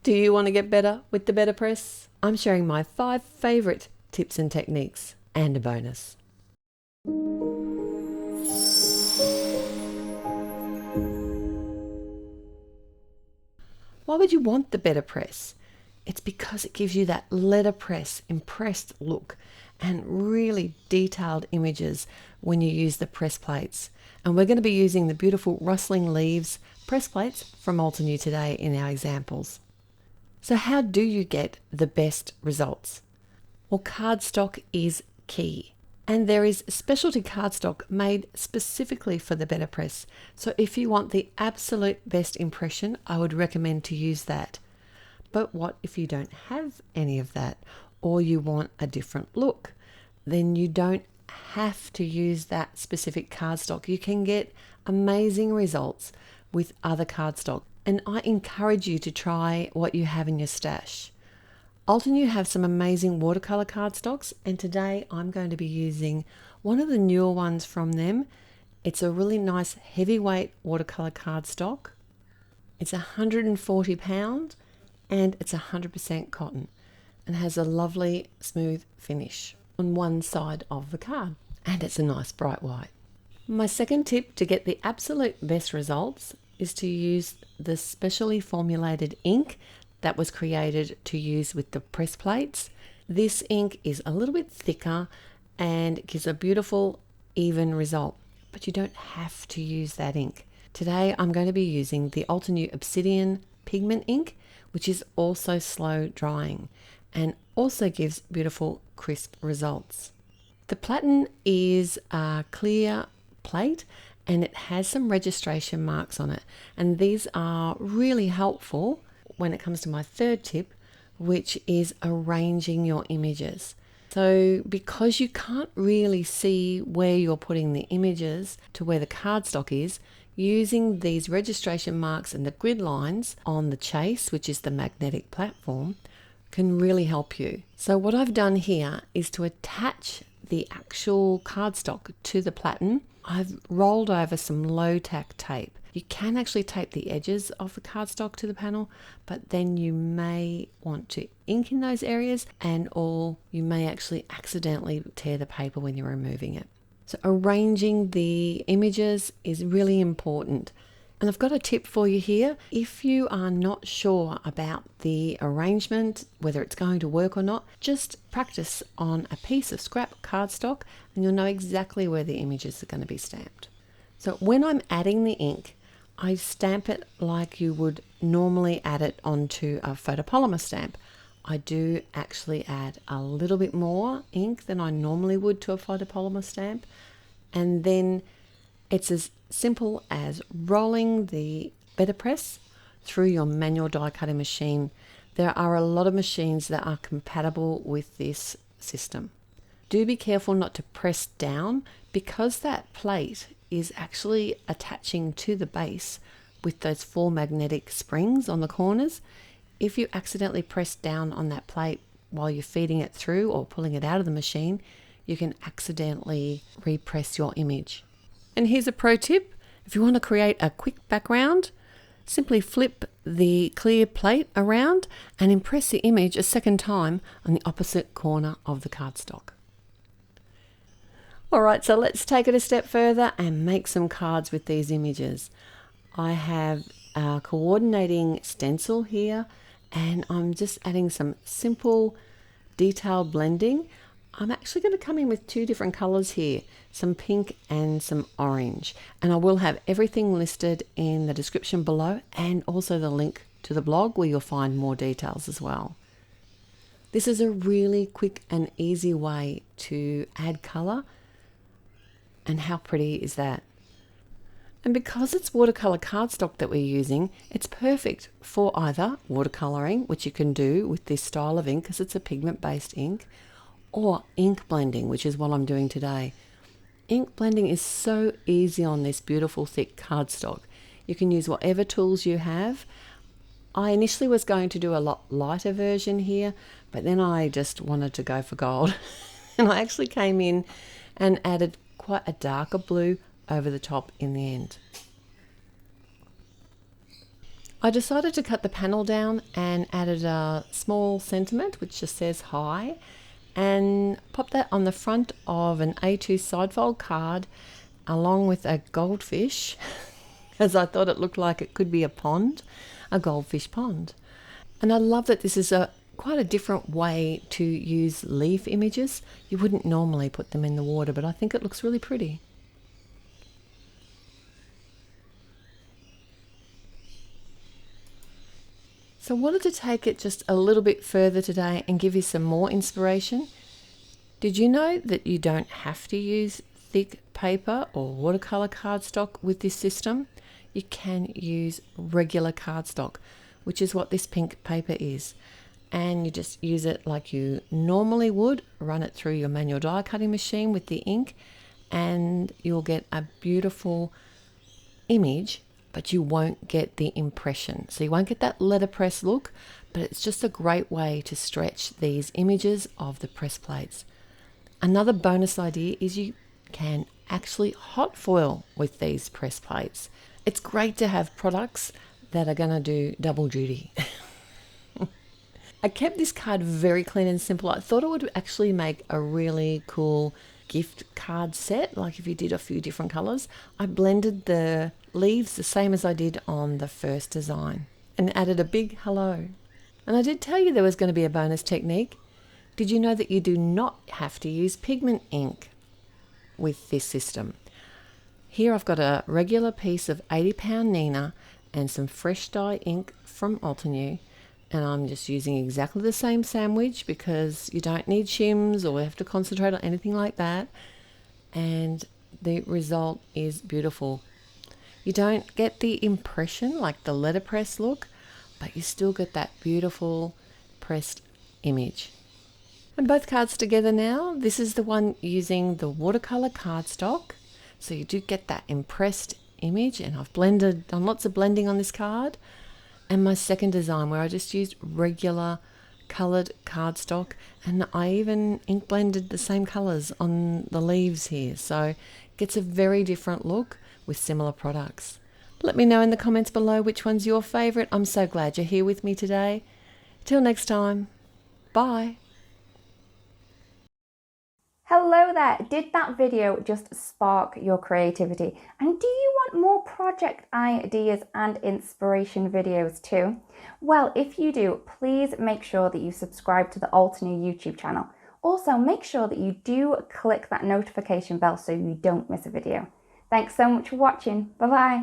Do you want to get better with the BetterPress? I'm sharing my 5 favourite tips and techniques and a bonus. Why would you want the BetterPress? It's because it gives you that letterpress impressed look and really detailed images when you use the press plates. And we're going to be using the beautiful Rustling Leaves press plates from Altenew today in our examples. So how do you get the best results? Well, cardstock is key. And there is specialty cardstock made specifically for the BetterPress. So if you want the absolute best impression, I would recommend to use that. But what if you don't have any of that, or you want a different look? Then you don't have to use that specific cardstock. You can get amazing results with other cardstock. And I encourage you to try what you have in your stash. Altenew have some amazing watercolor cardstocks, and today I'm going to be using one of the newer ones from them. It's a really nice heavyweight watercolor cardstock. It's £140 and it's 100% cotton and has a lovely smooth finish on one side of the card, and it's a nice bright white. My second tip to get the absolute best results is to use the specially formulated ink that was created to use with the press plates. This ink is a little bit thicker and gives a beautiful even result, but you don't have to use that ink. Today I'm going to be using the Altenew Obsidian pigment ink, which is also slow drying and also gives beautiful crisp results. The platen is a clear plate and it has some registration marks on it, and these are really helpful when it comes to my third tip, which is arranging your images. So because you can't really see where you're putting the images to where the cardstock is, using these registration marks and the grid lines on the chase, which is the magnetic platform, can really help you. So what I've done here is to attach the actual cardstock to the platen. I've rolled over some low tack tape. You can actually tape the edges of the cardstock to the panel, but then you may want to ink in those areas, or you may actually accidentally tear the paper when you're removing it. So arranging the images is really important. And I've got a tip for you here. If you are not sure about the arrangement, whether it's going to work or not, just practice on a piece of scrap cardstock and you'll know exactly where the images are going to be stamped. So when I'm adding the ink, I stamp it like you would normally add it onto a photopolymer stamp. I do actually add a little bit more ink than I normally would to a photopolymer stamp, and then it's as simple as rolling the BetterPress through your manual die cutting machine. There are a lot of machines that are compatible with this system. Do be careful not to press down, because that plate is actually attaching to the base with those 4 magnetic springs on the corners. If you accidentally press down on that plate while you're feeding it through or pulling it out of the machine, you can accidentally repress your image. And here's a pro tip. If you want to create a quick background, simply flip the clear plate around and impress the image a second time on the opposite corner of the cardstock. All right, so let's take it a step further and make some cards with these images. I have a coordinating stencil here, and I'm just adding some simple detailed blending. I'm actually going to come in with 2 different colors here, some pink and some orange. And I will have everything listed in the description below, and also the link to the blog where you'll find more details as well. This is a really quick and easy way to add color. And how pretty is that? And because it's watercolor cardstock that we're using, it's perfect for either watercoloring, which you can do with this style of ink because it's a pigment-based ink, or ink blending, which is what I'm doing today. Ink blending is so easy on this beautiful thick cardstock. You can use whatever tools you have. I initially was going to do a lot lighter version here, but then I just wanted to go for gold. And I actually came in and added quite a darker blue over the top in the end. I decided to cut the panel down and added a small sentiment which just says hi, and pop that on the front of an A2 sidefold card along with a goldfish as I thought it looked like it could be a pond, a goldfish pond. And I love that this is quite a different way to use leaf images. You wouldn't normally put them in the water, but I think it looks really pretty. So I wanted to take it just a little bit further today and give you some more inspiration. Did you know that you don't have to use thick paper or watercolor cardstock with this system? You can use regular cardstock, which is what this pink paper is. And you just use it like you normally would, run it through your manual die cutting machine with the ink, and you'll get a beautiful image, but you won't get the impression. So you won't get that letterpress look, but it's just a great way to stretch these images of the press plates. Another bonus idea is you can actually hot foil with these press plates. It's great to have products that are going to do double duty. I kept this card very clean and simple. I thought it would actually make a really cool gift card set, like if you did a few different colors. I blended the leaves the same as I did on the first design and added a big hello. And I did tell you there was going to be a bonus technique. Did you know that you do not have to use pigment ink with this system? Here I've got a regular piece of 80-pound Neenah and some fresh dye ink from Altenew, and I'm just using exactly the same sandwich because you don't need shims or have to concentrate on anything like that, and the result is beautiful. You don't get the impression like the letterpress look, but you still get that beautiful pressed image. And both cards together now. This is the one using the watercolor cardstock, so you do get that impressed image, and I've done lots of blending on this card. And my second design where I just used regular coloured cardstock, and I even ink blended the same colours on the leaves here, so it gets a very different look with similar products. Let me know in the comments below which one's your favourite. I'm so glad you're here with me today. Till next time, bye. Hello there, did that video just spark your creativity? And do you want more project ideas and inspiration videos too? Well, if you do, please make sure that you subscribe to the Altenew YouTube channel. Also, make sure that you do click that notification bell so you don't miss a video. Thanks so much for watching. Bye bye.